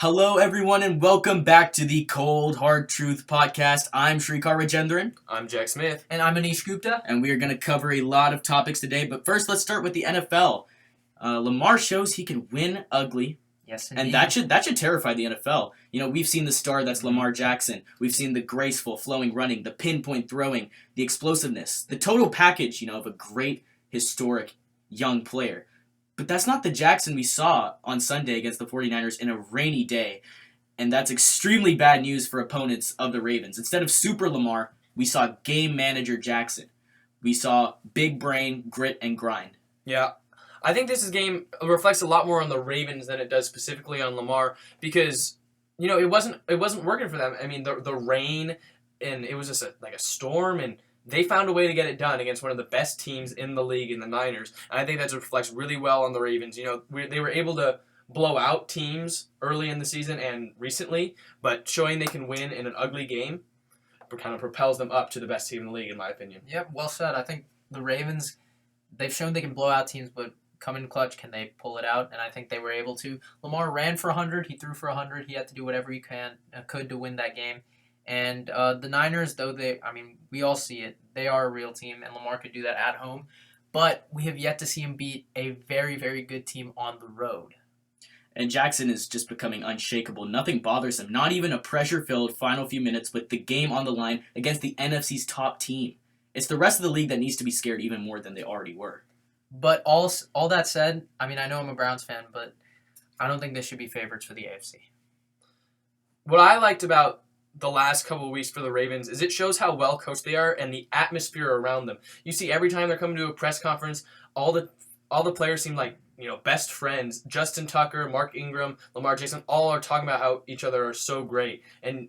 Hello, everyone, and welcome back to the Cold Hard Truth Podcast. I'm Shrikar Rajendran. I'm Jack Smith. And I'm Anish Gupta. And we are going to cover a lot of topics today. But first, let's start with the NFL. Lamar shows he can win ugly. Yes, indeed. And that should terrify the NFL. You know, we've seen the star that's Lamar Jackson. We've seen the graceful, flowing running, the pinpoint throwing, the explosiveness, the total package, of a great, historic, young player. But that's not the Jackson we saw on Sunday against the 49ers in a rainy day. And that's extremely bad news for opponents of the Ravens. Instead of Super Lamar, we saw Game Manager Jackson. We saw big brain, grit, and grind. Yeah. I think this game reflects a lot more on the Ravens than it does specifically on Lamar because, it wasn't working for them. I mean, the rain, and it was just like a storm, and they found a way to get it done against one of the best teams in the league in the Niners. And I think that reflects really well on the Ravens. They were able to blow out teams early in the season and recently, but showing they can win in an ugly game kind of propels them up to the best team in the league, in my opinion. Yep, well said. I think the Ravens, they've shown they can blow out teams, but come in clutch, can they pull it out? And I think they were able to. Lamar ran for 100. He threw for 100. He had to do whatever he could to win that game. And the Niners, though we all see it. They are a real team, and Lamar could do that at home. But we have yet to see him beat a very, very good team on the road. And Jackson is just becoming unshakable. Nothing bothers him. Not even a pressure-filled final few minutes with the game on the line against the NFC's top team. It's the rest of the league that needs to be scared even more than they already were. But all that said, I know I'm a Browns fan, but I don't think they should be favorites for the AFC. What I liked about the last couple of weeks for the Ravens is it shows how well coached they are and the atmosphere around them. You see every time they're coming to a press conference, all the players seem like best friends. Justin Tucker, Mark Ingram, Lamar Jackson, all are talking about how each other are so great. And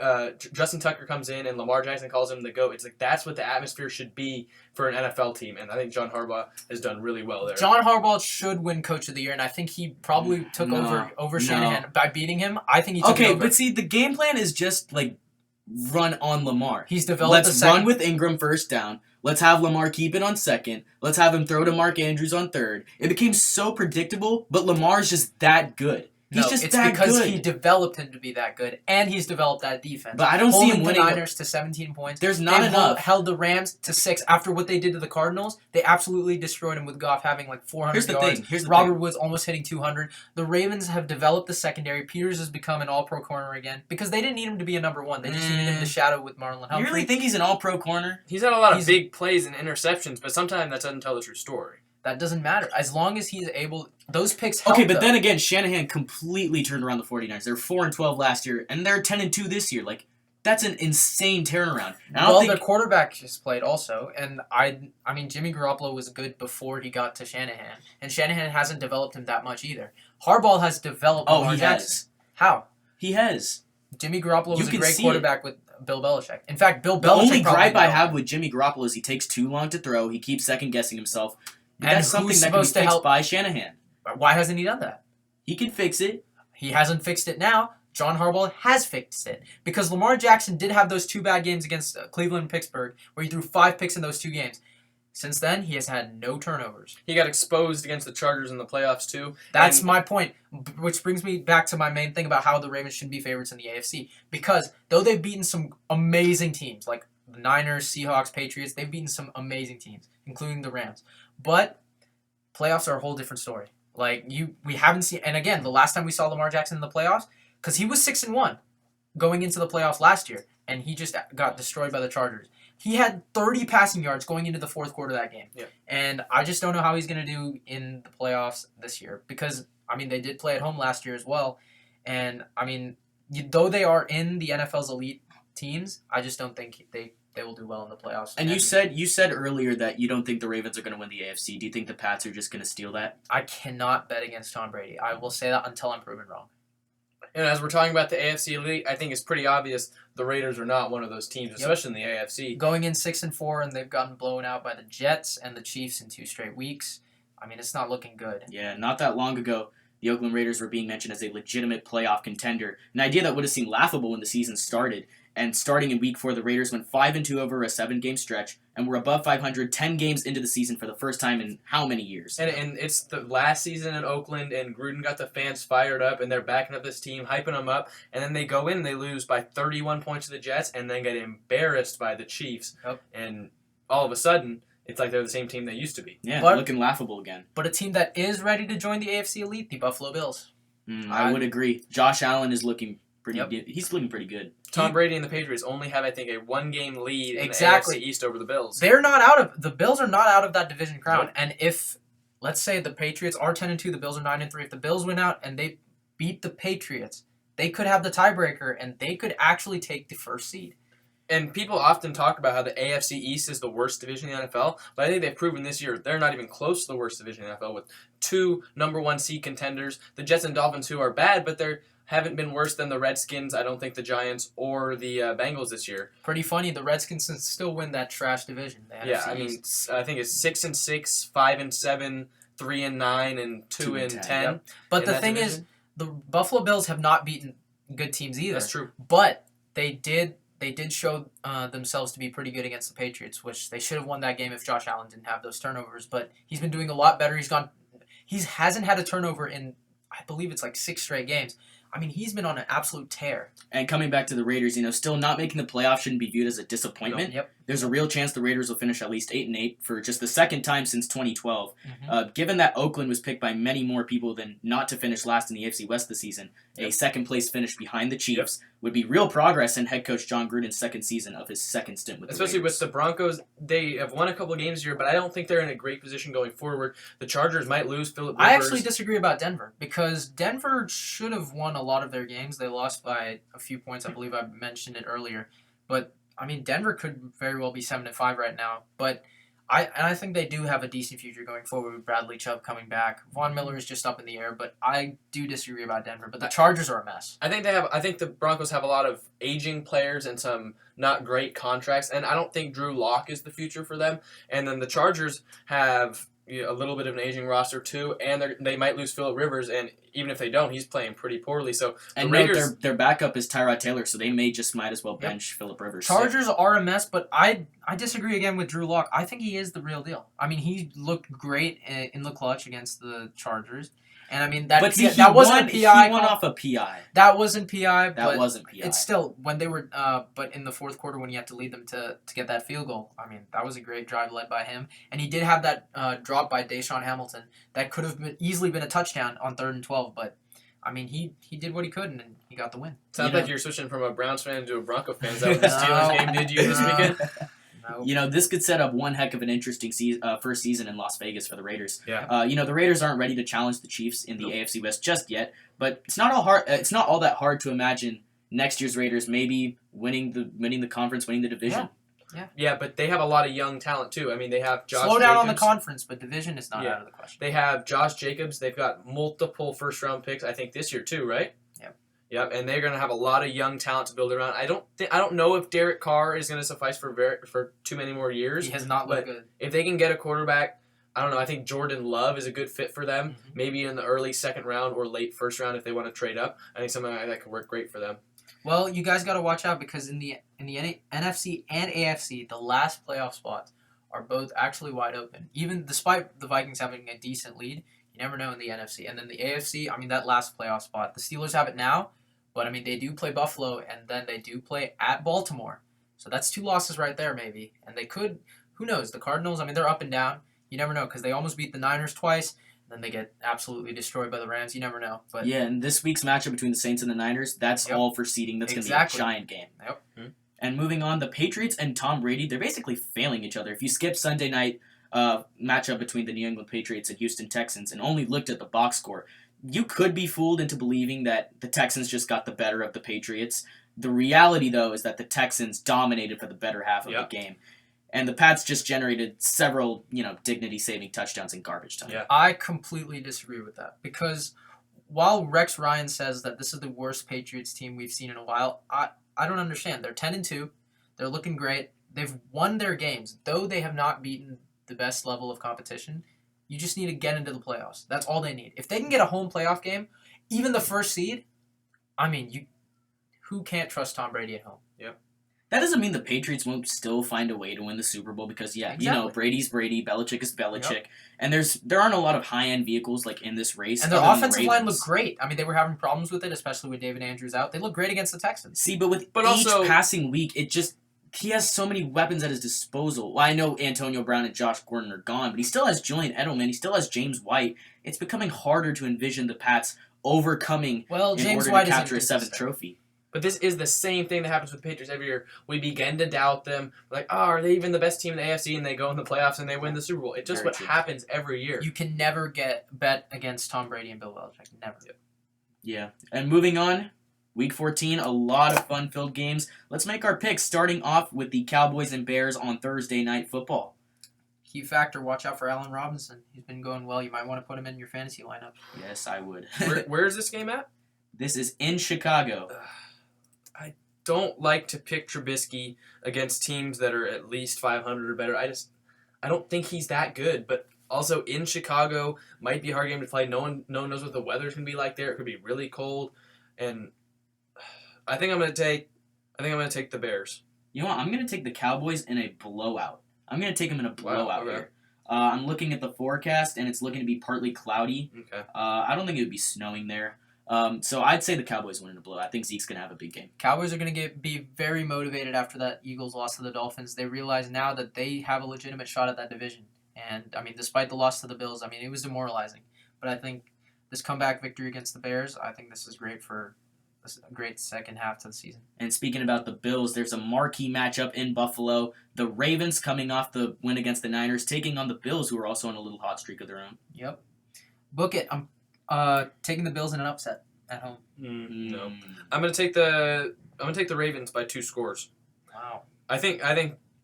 Justin Tucker comes in and Lamar Jackson calls him the GOAT. It's like that's what the atmosphere should be for an NFL team. And I think John Harbaugh has done really well there. John Harbaugh should win Coach of the Year, and I think he probably took over Shanahan by beating him. I think he took over. But see, the game plan is just like run on Lamar. He's developed Let's run with Ingram first down. Let's have Lamar keep it on second. Let's have him throw to Mark Andrews on third. It became so predictable, but Lamar's just that good. It's because he developed him to be that good, and he's developed that defense. But I don't see him winning the Niners to 17 points. There's not enough. Held the Rams to 6 after what they did to the Cardinals. They absolutely destroyed him with Goff having like 400 yards. Here's the Robert thing. Woods almost hitting 200. The Ravens have developed the secondary. Peters has become an all-pro corner again because they didn't need him to be a number one. They just needed him to shadow with Marlon Humphrey. You really think he's an all-pro corner? He's had a lot of big plays and interceptions, but sometimes that doesn't tell the true story. That doesn't matter. As long as he's able... Those picks help, Okay, but then again, Shanahan completely turned around the 49ers. They were 4-12 last year, and they're 10-2 this year. Like, that's an insane turnaround. Their quarterback just played also, and Jimmy Garoppolo was good before he got to Shanahan, and Shanahan hasn't developed him that much either. Harbaugh has developed Lamar Jackson. How? He has. Jimmy Garoppolo was a great quarterback with Bill Belichick. In fact, Bill Belichick... The only gripe I have with Jimmy Garoppolo is he takes too long to throw. He keeps second-guessing himself. But that's something that can be fixed by Shanahan. Why hasn't he done that? He can fix it. He hasn't fixed it now. John Harbaugh has fixed it. Because Lamar Jackson did have those 2 bad games against Cleveland and Pittsburgh, where he threw 5 picks in those 2 games. Since then, he has had no turnovers. He got exposed against the Chargers in the playoffs, too. That's my point, which brings me back to my main thing about how the Ravens should be favorites in the AFC. Because though they've beaten some amazing teams, like the Niners, Seahawks, Patriots, they've beaten some amazing teams, including the Rams. But playoffs are a whole different story. We haven't seen, and again, the last time we saw Lamar Jackson in the playoffs, because he was 6-1 going into the playoffs last year, and he just got destroyed by the Chargers. He had 30 passing yards going into the fourth quarter of that game. Yeah. And I just don't know how he's going to do in the playoffs this year, because, they did play at home last year as well, and, though they are in the NFL's elite teams, I just don't think they will do well in the playoffs. And you said earlier that you don't think the Ravens are going to win the AFC. Do you think the Pats are just going to steal that? I cannot bet against Tom Brady. I will say that until I'm proven wrong. And as we're talking about the AFC elite, I think it's pretty obvious the Raiders are not one of those teams, especially in the AFC. Going in 6-4, and they've gotten blown out by the Jets and the Chiefs in 2 straight weeks. It's not looking good. Yeah, not that long ago, the Oakland Raiders were being mentioned as a legitimate playoff contender, an idea that would have seemed laughable when the season started. And starting in Week 4, the Raiders went 5-2 over a 7-game stretch and were above 500 10 games into the season for the first time in how many years? And it's the last season in Oakland, and Gruden got the fans fired up, and they're backing up this team, hyping them up, and then they go in and they lose by 31 points to the Jets, and then get embarrassed by the Chiefs. Yep. And all of a sudden, it's like they're the same team they used to be. Yeah, But- looking laughable again. But a team that is ready to join the AFC elite, the Buffalo Bills. I would agree. Josh Allen is looking pretty Yep. good. He's looking pretty good. Tom Brady and the Patriots only have, I think, a 1-game lead Exactly. in the AFC East over the Bills. The Bills are not out of that division crown. Nope. And if, let's say the Patriots are 10-2, the Bills are 9-3, if the Bills win out and they beat the Patriots, they could have the tiebreaker and they could actually take the first seed. And people often talk about how the AFC East is the worst division in the NFL, but I think they've proven this year they're not even close to the worst division in the NFL with 2 number 1 seed contenders. The Jets and Dolphins, who are bad, but they haven't been worse than the Redskins, I don't think the Giants, or the Bengals this year. Pretty funny, the Redskins can still win that trash division. The Yeah, NFC I mean, East. I think it's 6-6, 5-7, 3-9, and 2-10. Yep. But in the that thing division. is, the Buffalo Bills have not beaten good teams either. That's true. But they did show themselves to be pretty good against the Patriots, which they should have won that game if Josh Allen didn't have those turnovers. But he's been doing a lot better. He hasn't had a turnover in, I believe it's like 6 straight games. I mean, he's been on an absolute tear. And coming back to the Raiders, still not making the playoffs shouldn't be viewed as a disappointment. Yep. There's a real chance the Raiders will finish at least 8-8 for just the second time since 2012. Mhm. Given that Oakland was picked by many more people than not to finish last in the AFC West this season, a second place finish behind the Chiefs would be real progress in head coach John Gruden's second season of his second stint with the Especially Raiders. with the Broncos, they have won a couple of games this year, but I don't think they're in a great position going forward. The Chargers might lose Philip Rivers. I actually disagree about Denver because Denver should have won a lot of their games. They lost by a few points. I believe I mentioned it earlier. But, I mean, Denver could very well be 7-5 right now. But I think they do have a decent future going forward with Bradley Chubb coming back. Von Miller is just up in the air, but I do disagree about Denver. But the Chargers are a mess. I think the Broncos have a lot of aging players and some not great contracts, and I don't think Drew Lock is the future for them. And then the Chargers have a little bit of an aging roster too, and they might lose Phillip Rivers, and even if they don't, he's playing pretty poorly. So the And Raiders, note, their backup is Tyrod Taylor, so they might as well Yep. bench Phillip Rivers. Chargers are a mess, but I disagree again with Drew Lock. I think he is the real deal. I mean, he looked great in the clutch against the Chargers. And I mean, that wasn't a PI. He won off a PI. That wasn't PI. That wasn't PI. It's still when they were, but in the fourth quarter when you had to lead them to get that field goal. I mean, that was a great drive led by him, and he did have that drop by Deshaun Hamilton that could have easily been a touchdown on 3rd and 12. But I mean, he did what he could, and he got the win. sounds you know- like you're switching from a Browns fan to a Bronco fan. Is that what the Steelers game did you this weekend? No. This could set up one heck of an interesting first season in Las Vegas for the Raiders. Yeah. The Raiders aren't ready to challenge the Chiefs in the Nope. AFC West just yet, but it's not all that hard to imagine next year's Raiders maybe winning the conference, winning the division. Yeah, but they have a lot of young talent too. I mean, they have Josh Slow down on the Jacobs. conference, but division is not Yeah. out of the question. They have Josh Jacobs. They've got multiple first-round picks, I think, this year too, right? Yep, and they're going to have a lot of young talent to build around. I don't know if Derek Carr is going to suffice for too many more years. He has not looked but good. if they can get a quarterback, I don't know. I think Jordan Love is a good fit for them. Mhm. Maybe in the early second round or late first round if they want to trade up. I think something like that could work great for them. Well, you guys got to watch out because in the NFC and AFC, the last playoff spots are both actually wide open. Even despite the Vikings having a decent lead, you never know in the NFC. And then the AFC, I mean, that last playoff spot, the Steelers have it now, but I mean, they do play Buffalo and then they do play at Baltimore. So that's 2 losses right there, maybe. And they could, who knows, the Cardinals, I mean, they're up and down. You never know because they almost beat the Niners twice. Then they get absolutely destroyed by the Rams. You never know. But Yeah, and this week's matchup between the Saints and the Niners, that's Yep. all for seeding. That's Exactly. going to be a giant game. Yep. And moving on, the Patriots and Tom Brady, they're basically failing each other. If you skip Sunday night matchup between the New England Patriots and Houston Texans and only looked at the box score, you could be fooled into believing that the Texans just got the better of the Patriots. The reality, though, is that the Texans dominated for the better half of Yep. the game. And the Pats just generated several, dignity-saving touchdowns in garbage time. Yeah. I completely disagree with that because while Rex Ryan says that this is the worst Patriots team we've seen in a while, I don't understand. They're 10-2. They're looking great. They've won their games, though they have not beaten the best level of competition. You just need to get into the playoffs. That's all they need. If they can get a home playoff game, even the first seed, I mean, who can't trust Tom Brady at home? That doesn't mean the Patriots won't still find a way to win the Super Bowl because Exactly. Brady's Brady, Belichick is Belichick, and there aren't a lot of high end vehicles like in this race. And their other than the offensive line Ravens. looked great. I mean, they were having problems with it, especially with David Andrews out. They looked great against the Texans. See, but each also- passing week, he has so many weapons at his disposal. Well, I know Antonio Brown and Josh Gordon are gone, but he still has Julian Edelman. He still has James White. It's becoming harder to envision the Pats overcoming Well, in James order White to is capture a seventh inconsistent. trophy. But this is the same thing that happens with the Patriots every year. We begin to doubt them. We're like, are they even the best team in the AFC? And they go in the playoffs and they win the Super Bowl. It's just Very what true. happens every year. You can never bet against Tom Brady and Bill Belichick. Never. Yeah. And moving on, Week 14, a lot of fun-filled games. Let's make our picks, starting off with the Cowboys and Bears on Thursday Night Football. Key factor, watch out for Allen Robinson. He's been going well. You might want to put him in your fantasy lineup. Yes, I would. Where is this game at? This is in Chicago. Don't like to pick Trubisky against teams that are at least 500 or better. I don't think he's that good. But also in Chicago, might be a hard game to play. No one knows what the weather's gonna be like there. It could be really cold, and I think I'm gonna take the Bears. You know what? I'm going to take the Cowboys in a blowout. I'm going to take them in a blowout okay. here. I'm looking at the forecast, and it's looking to be partly cloudy. Okay. I don't think it would be snowing there. So I'd say the Cowboys win in a blowout. I think Zeke's going to have a big game. Cowboys are going to be very motivated after that Eagles loss to the Dolphins. They realize now that they have a legitimate shot at that division. And, I mean, despite the loss to the Bills, I mean, it was demoralizing. But I think this comeback victory against the Bears, I think this is great for a great second half to the season. And speaking about the Bills, there's a marquee matchup in Buffalo. The Ravens coming off the win against the Niners, taking on the Bills, who are also on a little hot streak of their own. Yep. Book it. I'm taking the Bills in an upset at home. No. I'm gonna take the Ravens by 2 scores. Wow. I think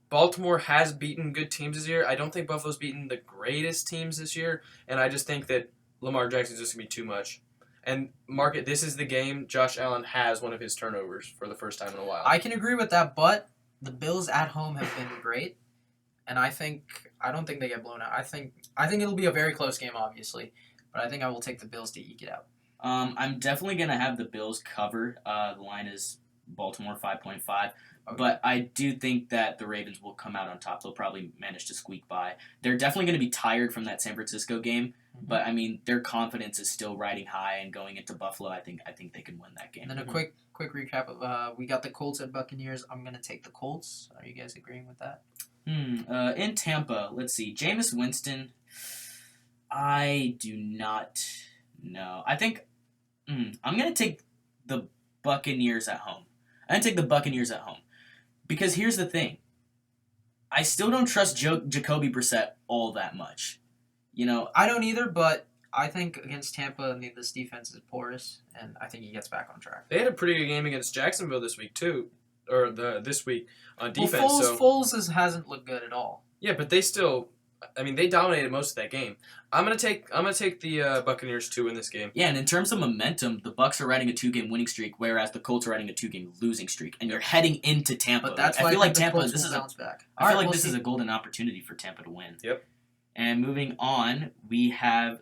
Baltimore has beaten good teams this year. I don't think Buffalo's beaten the greatest teams this year, and I just think that Lamar Jackson's just gonna be too much. And mark it, this is the game Josh Allen has one of his turnovers for the first time in a while. I can agree with that, but the Bills at home have been great, and I don't think they get blown out. I think it'll be a very close game, obviously, but I think I will take the Bills to eke it out. I'm definitely going to have the Bills cover. The line is Baltimore 5.5. Okay. But I do think that the Ravens will come out on top. They'll probably manage to squeak by. They're definitely going to be tired from that San Francisco game. But, I mean, their confidence is still riding high, and going into Buffalo, I think they can win that game. And then a quick recap of we got the Colts at Buccaneers. I'm gonna take the Colts. Are you guys agreeing with that? In Tampa, let's see. Jameis Winston, I do not know. I think I'm going to take the Buccaneers at home. I'm going to take the Buccaneers at home. Because here's the thing. I still don't trust Jacoby Brissett all that much. You know, I don't either, but I think against Tampa, this defense is porous, and I think he gets back on track. They had a pretty good game against Jacksonville this week too, or this week on defense. Well, Foles hasn't looked good at all. Yeah, but they still, I mean, they dominated most of that game. I'm gonna take the Buccaneers too in this game. yeah, and in terms of momentum, the Bucs are riding a 2-game winning streak, whereas the Colts are riding a 2-game losing streak, and you're heading into Tampa. But that's I why feel I like think the Tampa. Colts This will is a bounce back. I feel All like right, this we'll is a see. golden opportunity for Tampa to win. Yep. And moving on, we have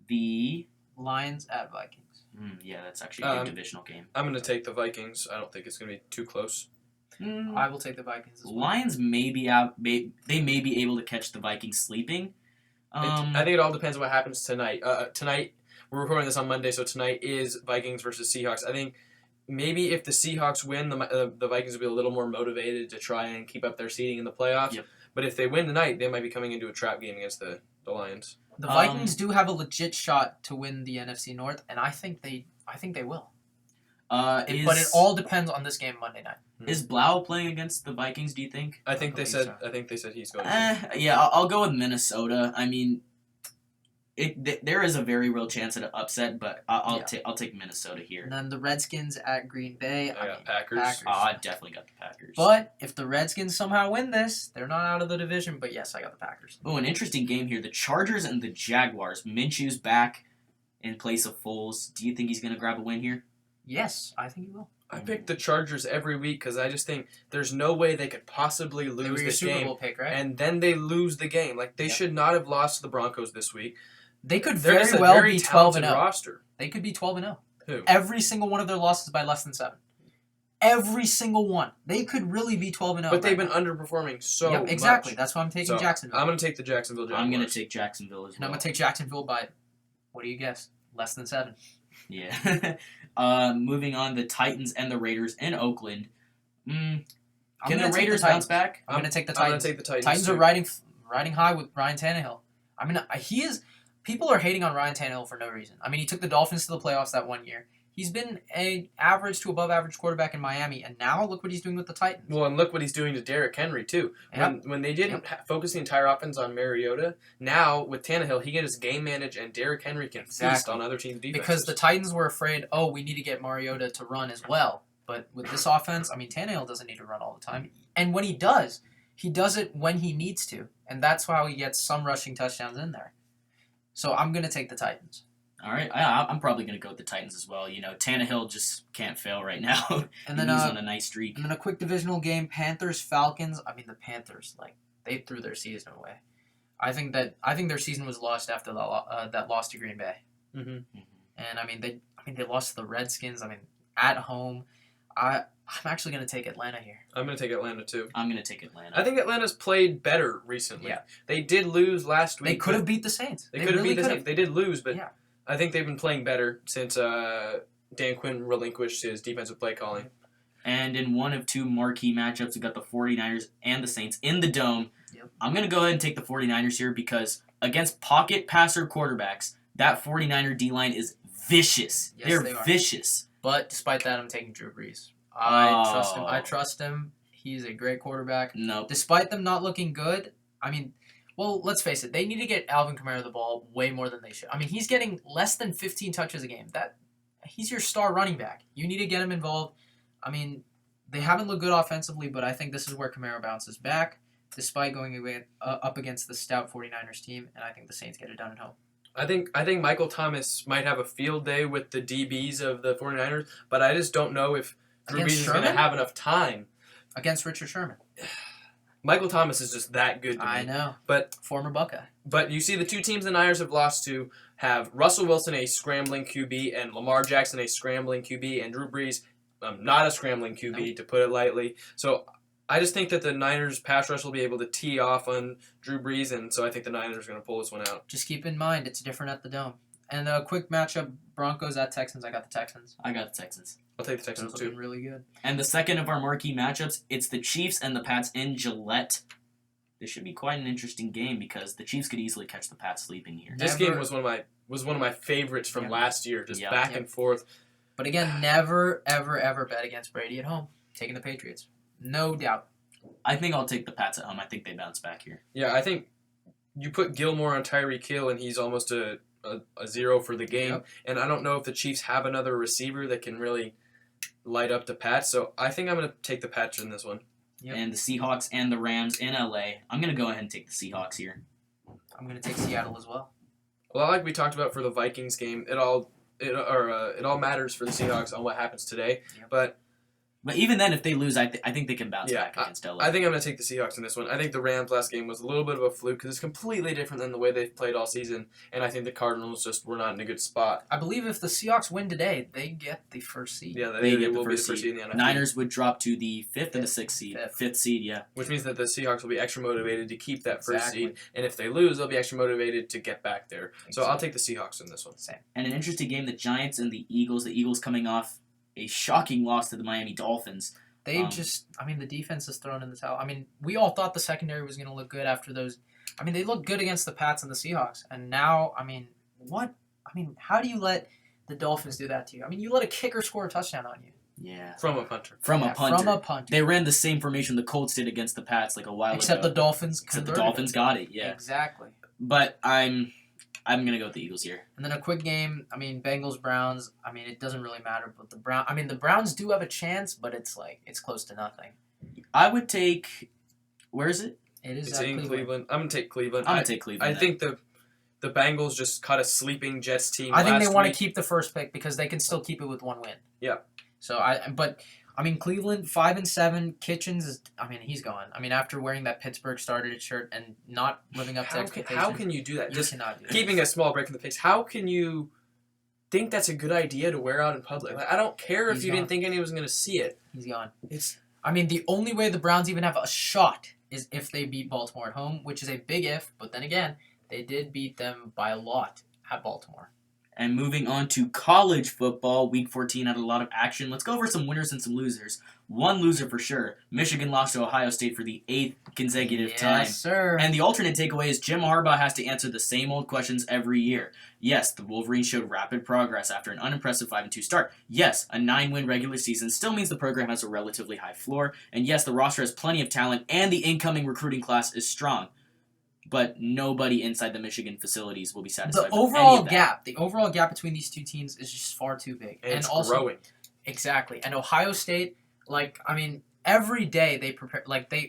the Lions at Vikings. yeah, that's actually a good divisional game. I'm gonna take the Vikings. I don't think it's gonna be too close. I will take the Vikings as well. Lions may be out. They may be able to catch the Vikings sleeping. I think it all depends on what happens tonight. Tonight we're recording this on Monday, so tonight is Vikings versus Seahawks. I think maybe if the Seahawks win, the Vikings will be a little more motivated to try and keep up their seeding in the playoffs. Yep. But if they win tonight, they might be coming into a trap game against the Lions. The Vikings do have a legit shot to win the NFC North, and I think they will. But it all depends on this game Monday night. Is Blau playing against the Vikings? Do you think? I think they believe said. so. I think they said he's going. to. Yeah, I'll go with Minnesota. I mean, there is a very real chance at an upset, but I'll take Minnesota here. And then the Redskins at Green Bay. I got Packers. I definitely got the Packers. But if the Redskins somehow win this, they're not out of the division. But yes, I got the Packers. Oh, an interesting game here. The Chargers and the Jaguars. Minshew's back in place of Foles. Do you think he's going to grab a win here? Yes, I think he will. I pick the Chargers every week because I just think there's no way they could possibly They were lose your this Super game. Bowl pick, right? And then they lose the game. Like, they Yep. should not have lost to the Broncos this week. They could They're very just a well very be 12 and talented 0. roster. They could be 12 and 0. Who? Every single one of their losses by less than 7. Every single one. They could really be 12 and 0. But they've been underperforming so Yep, exactly. much. That's why I'm taking So, Jacksonville. I'm going to take the Jacksonville Jaguars. I'm going to take Jacksonville as And I'm well. going to take Jacksonville by, what do you guess? Less than 7. Yeah. Moving on, the Titans and the Raiders in Oakland. Can gonna the take the Raiders Titans. bounce back? I'm going to take the I'm going Titans. to take the Titans. Titans too. are riding high with Ryan Tannehill. I mean, he is. People are hating on Ryan Tannehill for no reason. I mean, he took the Dolphins to the playoffs that one year. He's been an average to above average quarterback in Miami, and now look what he's doing with the Titans. Well, and look what he's doing to Derrick Henry, too. Yep. When they didn't focus the entire offense on Mariota, now with Tannehill, he can just game manage, and Derrick Henry can feast Exactly. on other teams' defenses. Because the Titans were afraid, we need to get Mariota to run as well. But with this offense, I mean, Tannehill doesn't need to run all the time. And when he does it when he needs to. And that's how he gets some rushing touchdowns in there. So I'm going to take the Titans. All right. I'm probably going to go with the Titans as well. You know, Tannehill just can't fail right now. And then, He's on a nice streak. And then a quick divisional game, Panthers-Falcons. I mean, the Panthers, they threw their season away. I think their season was lost after that loss to Green Bay. Mm-hmm. And I mean, they lost to the Redskins. I mean, at home. I'm actually going to take Atlanta here. I'm going to take Atlanta, too. I'm going to take Atlanta. I think Atlanta's played better recently. Yeah. They did lose last week. They could have beat the Saints. They could have really beat the could Saints. They did lose, but Yeah. I think they've been playing better since Dan Quinn relinquished his defensive play calling. And in one of two marquee matchups, we got the 49ers and the Saints in the Dome. Yep. I'm going to go ahead and take the 49ers here because against pocket passer quarterbacks, that 49er D-line is vicious. Yes, They're they are. vicious. But despite that, I'm taking Drew Brees. Oh. I trust him. He's a great quarterback. Nope. Despite them not looking good, I mean, well, let's face it. They need to get Alvin Kamara the ball way more than they should. I mean, he's getting less than 15 touches a game. He's your star running back. You need to get him involved. I mean, they haven't looked good offensively, but I think this is where Kamara bounces back, despite going up against the stout 49ers team, and I think the Saints get it done at home. I think Michael Thomas might have a field day with the DBs of the 49ers, but I just don't know if Drew Brees Against is going to Sherman? have enough time. Against Richard Sherman. Michael Thomas is just that good to me. I know. But Former Buckeye. But you see the two teams the Niners have lost to have Russell Wilson, a scrambling QB, and Lamar Jackson, a scrambling QB, and Drew Brees, not a scrambling QB, Nope. to put it lightly. So I just think that the Niners pass rush will be able to tee off on Drew Brees, and so I think the Niners are going to pull this one out. Just keep in mind, it's different at the Dome. And a quick matchup, Broncos at Texans. I got the Texans. I got the Texans. I'll take the They're Texans looking too. really good. And the second of our marquee matchups, it's the Chiefs and the Pats in Gillette. This should be quite an interesting game because the Chiefs could easily catch the Pats sleeping here. This Never- game was one of my favorites from Yep. last year, just Yep. back Yep. and forth. But again, never, ever, ever bet against Brady at home. Taking the Patriots. No doubt. I think I'll take the Pats at home. I think they bounce back here. Yeah, I think you put Gilmore on Tyreek Hill, and he's almost a zero for the game. Yep. And I don't know if the Chiefs have another receiver that can really light up the Pats. So I think I'm going to take the Pats in this one. Yep. And the Seahawks and the Rams in LA. I'm going to go ahead and take the Seahawks here. I'm going to take Seattle as well. Well, like we talked about for the Vikings game, it all matters for the Seahawks on what happens today. Yep. But even then, if they lose, I think they can bounce Yeah, back against LA. I think I'm going to take the Seahawks in this one. I think the Rams last game was a little bit of a fluke because it's completely different than the way they've played all season. And I think the Cardinals just were not in a good spot. I believe if the Seahawks win today, they get the first seed. Yeah, They they get the will be the first first seed. seed in the NFC. Niners would drop to the fifth and the sixth seed. Fifth. Fifth seed, yeah. Which means that the Seahawks will be extra motivated to keep that first Exactly. seed. And if they lose, they'll be extra motivated to get back there. So I'll Exactly. take the Seahawks in this one. Same. And an interesting game, the Giants and the Eagles. The Eagles coming off a shocking loss to the Miami Dolphins. They the defense is thrown in the towel. I mean, we all thought the secondary was going to look good after those. I mean, they looked good against the Pats and the Seahawks. And now, I mean, what? I mean, how do you let the Dolphins do that to you? I mean, you let a kicker score a touchdown on you. Yeah. From a punter. From Yeah, a punter. From a punter. They ran the same formation the Colts did against the Pats like a while Except the ago. Dolphins Except the converted Dolphins it. got it, yeah. Exactly. But I'm gonna go with the Eagles here. And then a quick game. I mean, Bengals Browns. I mean, it doesn't really matter. But the Browns do have a chance, but it's close to nothing. I would take. Where is it? It is It's at in Cleveland. Cleveland. I'm going to take Cleveland. I'm gonna take Cleveland. I think the Bengals just cut a sleeping Jets team. I think they want to week. keep the first pick because they can still keep it with one win. Yeah. So I mean, Cleveland 5-7. Kitchens is. I mean, he's gone. I mean, after wearing that Pittsburgh started shirt and not living up to expectations. How can you do that? You Just cannot do that. keeping a small break in the picks. How can you think that's a good idea to wear out in public? Like, I don't care if He's you gone. didn't think anyone was going to see it. He's gone. It's I mean, the only way the Browns even have a shot is if they beat Baltimore at home, which is a big if. But then again, they did beat them by a lot at Baltimore. And moving on to college football, Week 14 had a lot of action. Let's go over some winners and some losers. One loser for sure. Michigan lost to Ohio State for the 8th consecutive time. Yes, sir. And the alternate takeaway is Jim Harbaugh has to answer the same old questions every year. Yes, the Wolverines showed rapid progress after an unimpressive 5-2 start. Yes, a 9-win regular season still means the program has a relatively high floor. And yes, the roster has plenty of talent and the incoming recruiting class is strong. But nobody inside the Michigan facilities will be satisfied the with any overall of that. gap between these two teams is just far too big. and it's also, growing. Exactly. And Ohio State, every day they prepare,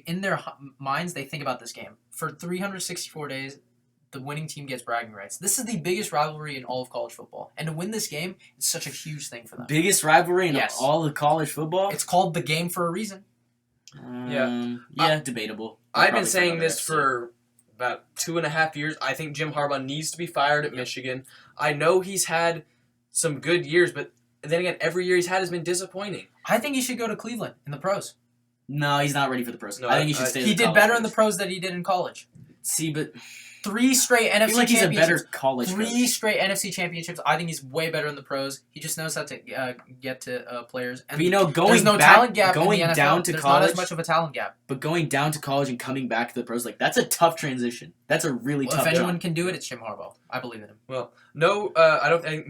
in their minds, they think about this game. For 364 days, the winning team gets bragging rights. This is the biggest rivalry in all of college football. And to win this game is such a huge thing for them. Biggest rivalry in Yes. all of college football? It's called the game for a reason. Debatable. I've been Probably for saying another this episode. for about 2.5 years. I think Jim Harbaugh needs to be fired at Michigan. I know he's had some good years, but then again, every year he's had has been disappointing. I think he should go to Cleveland in the pros. No, he's not ready for the pros. No, I think he should stay. He with did college better in the first. pros than he did in college. See, but 3 straight I NFC feel like he's a better championships. college coach. 3 straight NFC championships. I think he's way better in the pros. He just knows how to get to players. And But going there's no back, talent gap going in the NFL. down to There's college, not as much of a talent gap. but going down to college and coming back to the pros, that's a tough transition. That's a really Well, tough if anyone job. can do it, it's Jim Harbaugh. I believe in him. I don't think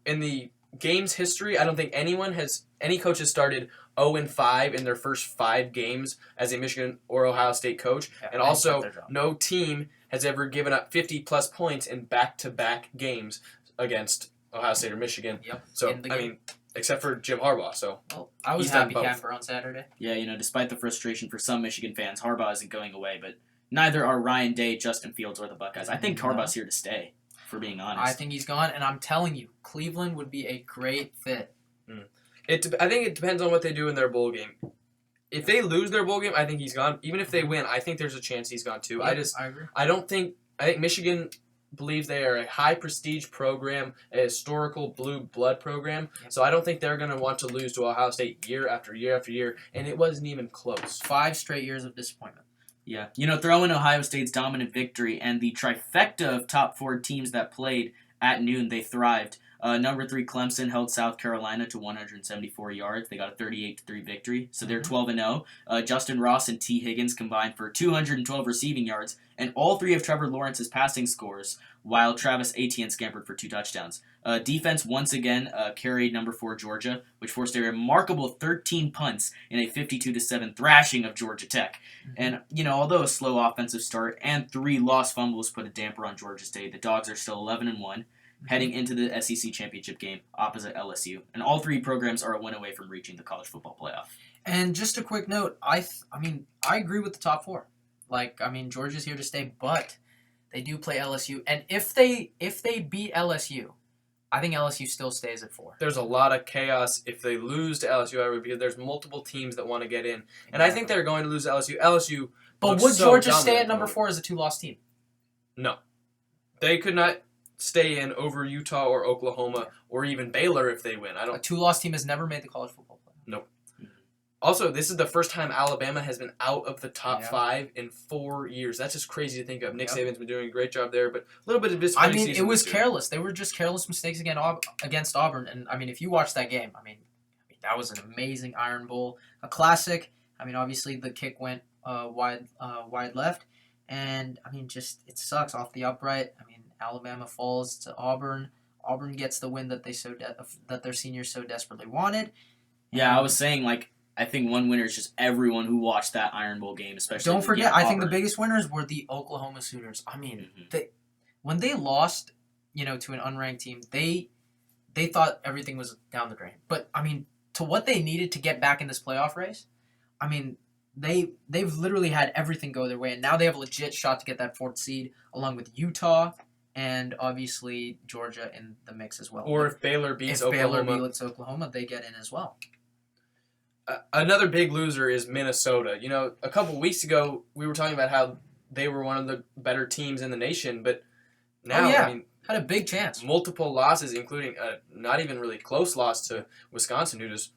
in the game's history, I don't think any coach has started 0-5 in their first 5 games as a Michigan or Ohio State coach, Yeah, and they also did their job. no team has ever given up 50+ points in back-to-back games against Ohio State or Michigan. Yep. So In the game. except for Jim Harbaugh. So Well, I was He's done happy both. camper on Saturday. Yeah, despite the frustration for some Michigan fans, Harbaugh isn't going away, but neither are Ryan Day, Justin Fields, or the Buckeyes. I think No. Harbaugh's here to stay, for being honest. I think he's gone, and I'm telling you, Cleveland would be a great fit. I think it depends on what they do in their bowl game. If they lose their bowl game, I think he's gone. Even if they win, I think there's a chance he's gone too. I agree. I think Michigan believes they are a high prestige program, a historical blue blood program. So I don't think they're going to want to lose to Ohio State year after year after year, and it wasn't even close. 5 straight years of disappointment. Yeah. Throw in Ohio State's dominant victory and the trifecta of top 4 teams that played at noon, they thrived. Number 3 Clemson held South Carolina to 174 yards. They got a 38-3 victory, so they're 12-0. Justin Ross and T. Higgins combined for 212 receiving yards, and all 3 of Trevor Lawrence's passing scores, while Travis Etienne scampered for 2 touchdowns. Defense once again carried number 4 Georgia, which forced a remarkable 13 punts in a 52-7 thrashing of Georgia Tech. And although a slow offensive start and 3 lost fumbles put a damper on Georgia State, the Dogs are still 11-1. Heading into the SEC championship game opposite LSU, and all 3 programs are a win away from reaching the college football playoff. And just a quick note, I agree with the top 4. Georgia's here to stay, but they do play LSU, and if they beat LSU, I think LSU still stays at 4. There's a lot of chaos if they lose to LSU, however, because there's multiple teams that want to get in, and I think they're going to lose to LSU. LSU, But looks would so Georgia dominant stay at at number the 4 as a 2-loss team? No, they could not stay in over Utah or Oklahoma or even Baylor if they win. A 2-loss team has never made the college football playoff. Also, this is the first time Alabama has been out of the top Yeah. 5 in 4 years. That's just crazy to think of. Nick Yeah. Saban's been doing a great job there, but a little bit of I disappointing mean, season it was this year. careless. They were just careless mistakes against Auburn. And, if you watch that game, that was an amazing Iron Bowl. A classic. Obviously the kick went wide left. And, it sucks off the upright. Alabama falls to Auburn. Auburn gets the win that that their seniors so desperately wanted. Yeah, I was saying, I think one winner is just everyone who watched that Iron Bowl game, especially. Don't forget, I think the Auburn. biggest winners were the Oklahoma Sooners. Mhm. When they lost, to an unranked team, they thought everything was down the drain. But to what they needed to get back in this playoff race, they've literally had everything go their way, and now they have a legit shot to get that 4th seed along with Utah and obviously Georgia in the mix as well. Or if Baylor beats if Oklahoma. Baylor beats Oklahoma, they get in as well. Another big loser is Minnesota. You know, a couple weeks ago, we were talking about how they were one of the better teams in the nation, but now, Oh, yeah. I mean, Had a big chance. multiple losses, including a not even really close loss to Wisconsin, who just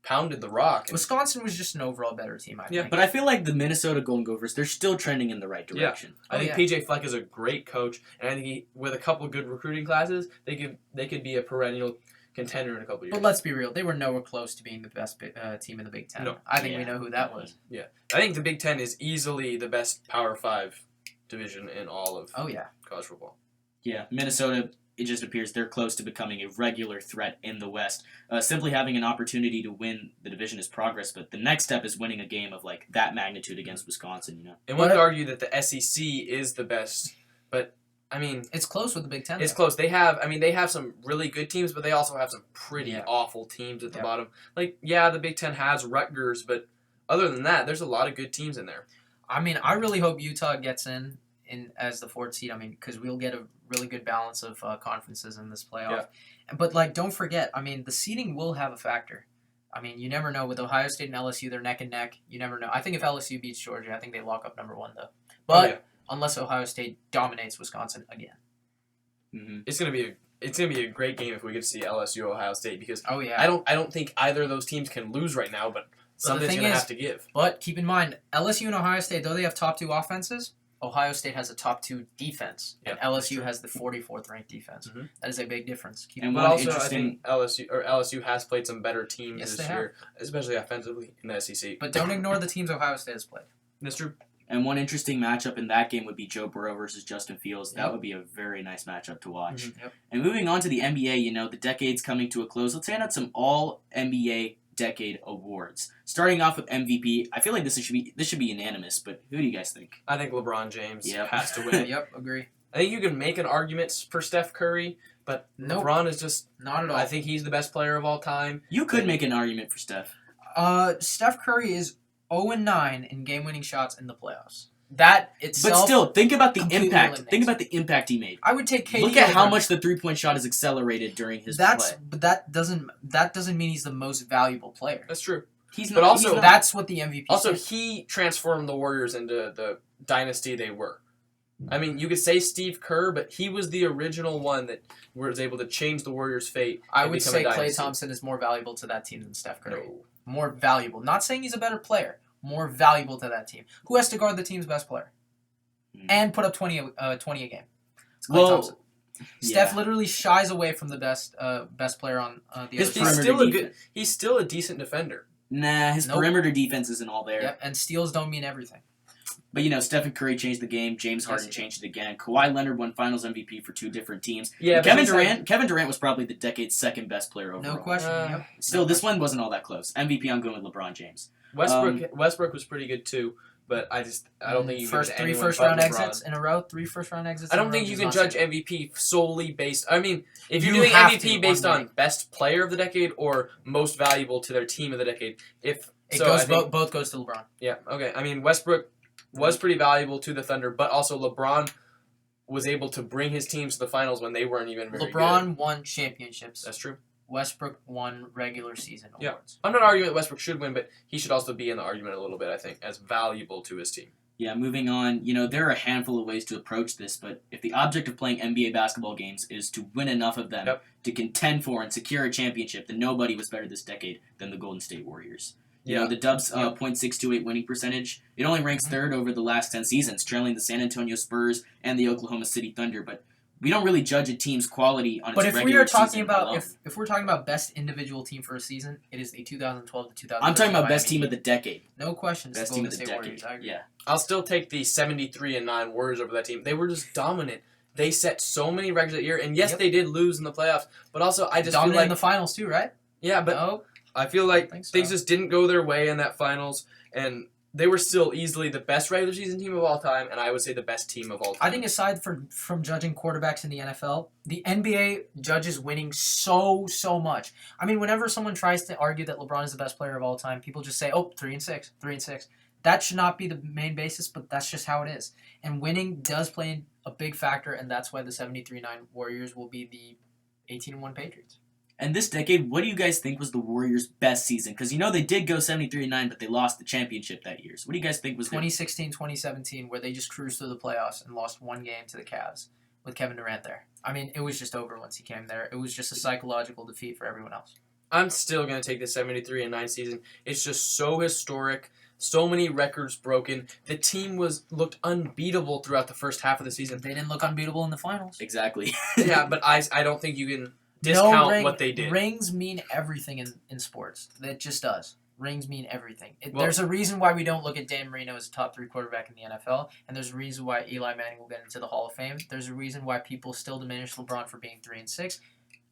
pounded the rock. And Wisconsin was just an overall better team, I Yeah, think. But I feel like the Minnesota Golden Gophers, they're still trending in the right Yeah. direction. I think yeah. PJ Fleck is a great coach, and I think with a couple good recruiting classes, they could be a perennial contender in a couple years. But let's be real, they were nowhere close to being the best team in the Big Ten. No. I think we Yeah. know who that was. I think the Big Ten is easily the best Power 5 division in all of Oh yeah. college football. Yeah, Minnesota, it just appears they're close to becoming a regular threat in the West. Simply having an opportunity to win the division is progress, but the next step is winning a game of like that magnitude against Wisconsin, you know? And one But- could argue that the SEC is the best, but I mean, It's close with the Big Ten. it's though. close. They have some really good teams, but they also have some pretty Yeah. awful teams at the Yeah. bottom. Like, yeah, the Big Ten has Rutgers, but other than that, there's a lot of good teams in there. I mean, I really hope Utah gets in as the fourth seed. I mean, because we'll get a really good balance of conferences in this playoff. But like, don't forget, I mean, the seeding will have a factor. I mean, you never know with Ohio State and LSU; they're neck and neck. You never know. I think if LSU beats Georgia, I think they lock up number one though. But yeah. unless Ohio State dominates Wisconsin again. Mm-hmm. It's gonna be a great game if we get to see LSU Ohio State because Oh yeah. I don't think either of those teams can lose right now, but something's thing gonna is- have to give. But keep in mind, LSU and Ohio State, though they have top two offenses, Ohio State has a top two defense, and Yep, that's LSU true. has the 44th ranked defense. Mhm. That is a big difference. Keep And in But one mind. also, interesting- I think LSU has played some better teams Yes, this they have. year, especially offensively in the SEC. But don't ignore the teams Ohio State has played. That's true. And one interesting matchup in that game would be Joe Burrow versus Justin Fields. That Yep. would be a very nice matchup to watch. Yep. And moving on to the NBA, you know, the decade's coming to a close. Let's hand out some all NBA decade awards. Starting off with MVP, I feel like this should be unanimous, but who do you guys think? I think LeBron James Yep. has to win. Yep, agree. I think you can make an argument for Steph Curry, but Nope. LeBron is just. Not at all. I think he's the best player of all time. You could make an argument for Steph. Steph Curry is 0-9 in game-winning shots in the playoffs. That itself. But still, think about the completely impact. eliminates Think about the impact he made. I would take KD. Look at how over- much the three-point shot is accelerated during his That's play. but that doesn't mean he's the most valuable player. That's true. He's But not, also- he's not- That's what the MVP. Also, is. he transformed the Warriors into the dynasty they were. I mean, you could say Steve Kerr, but he was the original one that was able to change the Warriors' fate. I and would become say a Klay dynasty. Thompson is more valuable to that team than Steph Curry. No. More valuable. Not saying he's a better player. More valuable to that team. Who has to guard the team's best player and put up 20 a game? It's Klay Thompson. Steph yeah. literally shies away from the best player on the His other He's side. perimeter still a defense. He's still a decent defender. Nah, his Nope. perimeter defense isn't all there. Yep, and steals don't mean everything. But you know, Stephen Curry changed the game. James Yes, Harden he did. changed it again. Kawhi Leonard won Finals MVP for two different teams. Yeah, but Kevin he's like- Durant. Kevin Durant was probably the decade's second best player overall. No question. Yep. Still, No this question. one wasn't all that close. MVP, I'm going with LeBron James. Westbrook was pretty good too, but I don't think you first can three give it to first anyone round but LeBron. exits in a row. 3 first round exits. I in a don't row think you does can not judge say- MVP solely based. I mean, if you're You doing have MVP to, based on on winning. best player of the decade or most valuable to their team of the decade, It I goes think- both goes to LeBron. Yeah, okay. I mean, Westbrook was pretty valuable to the Thunder, but also LeBron was able to bring his teams to the finals when they weren't even very LeBron good. won championships. That's true. Westbrook won regular season Yeah. awards. I'm not arguing that Westbrook should win, but he should also be in the argument a little bit, I think, as valuable to his team. Yeah, moving on. You know, there are a handful of ways to approach this, but if the object of playing NBA basketball games is to win enough of them Yep. to contend for and secure a championship, then nobody was better this decade than the Golden State Warriors. You know, the Dubs' .628 winning percentage, it only ranks third over the last 10 seasons, trailing the San Antonio Spurs and the Oklahoma City Thunder. But we don't really judge a team's quality on its But if regular we are talking season about alone. if we're talking about best individual team for a season, it is the 2012 to 2013. I'm talking about best Miami team Heat. of the decade. No question. It's Best the team Golden of the State decade. Warriors. I agree. Yeah. I'll still take the 73-9 Warriors over that team. They were just dominant. They set so many records that year, and yes, Yep. they did lose in the playoffs, but also I just feel Dominant like in the finals too, right? yeah, but No. I feel like think so. things just didn't go their way in that finals, and they were still easily the best regular season team of all time, and I would say the best team of all time. I think aside from judging quarterbacks in the NFL, the NBA judges winning so much. I mean, whenever someone tries to argue that LeBron is the best player of all time, people just say, "Oh, 3-6, 3-6." that should not be the main basis, but that's just how it is. And winning does play a big factor, and that's why the 73-9 Warriors will be the 18-1 Patriots. And this decade, what do you guys think was the Warriors' best season? Because they did go 73-9, but they lost the championship that year. So what do you guys think was 2016, 2017, where they just cruised through the playoffs and lost one game to the Cavs with Kevin Durant there. I mean, it was just over once he came there. It was just a psychological defeat for everyone else. I'm still going to take the 73-9 season. It's just so historic. So many records broken. The team looked unbeatable throughout the first half of the season. They didn't look unbeatable in the finals. Exactly. Yeah, but I don't think you can discount what they did. Rings mean everything in sports. It just does. Rings mean everything. Well, there's a reason why we don't look at Dan Marino as a top 3 quarterback in the NFL, and there's a reason why Eli Manning will get into the Hall of Fame. There's a reason why people still diminish LeBron for being 3 and 6.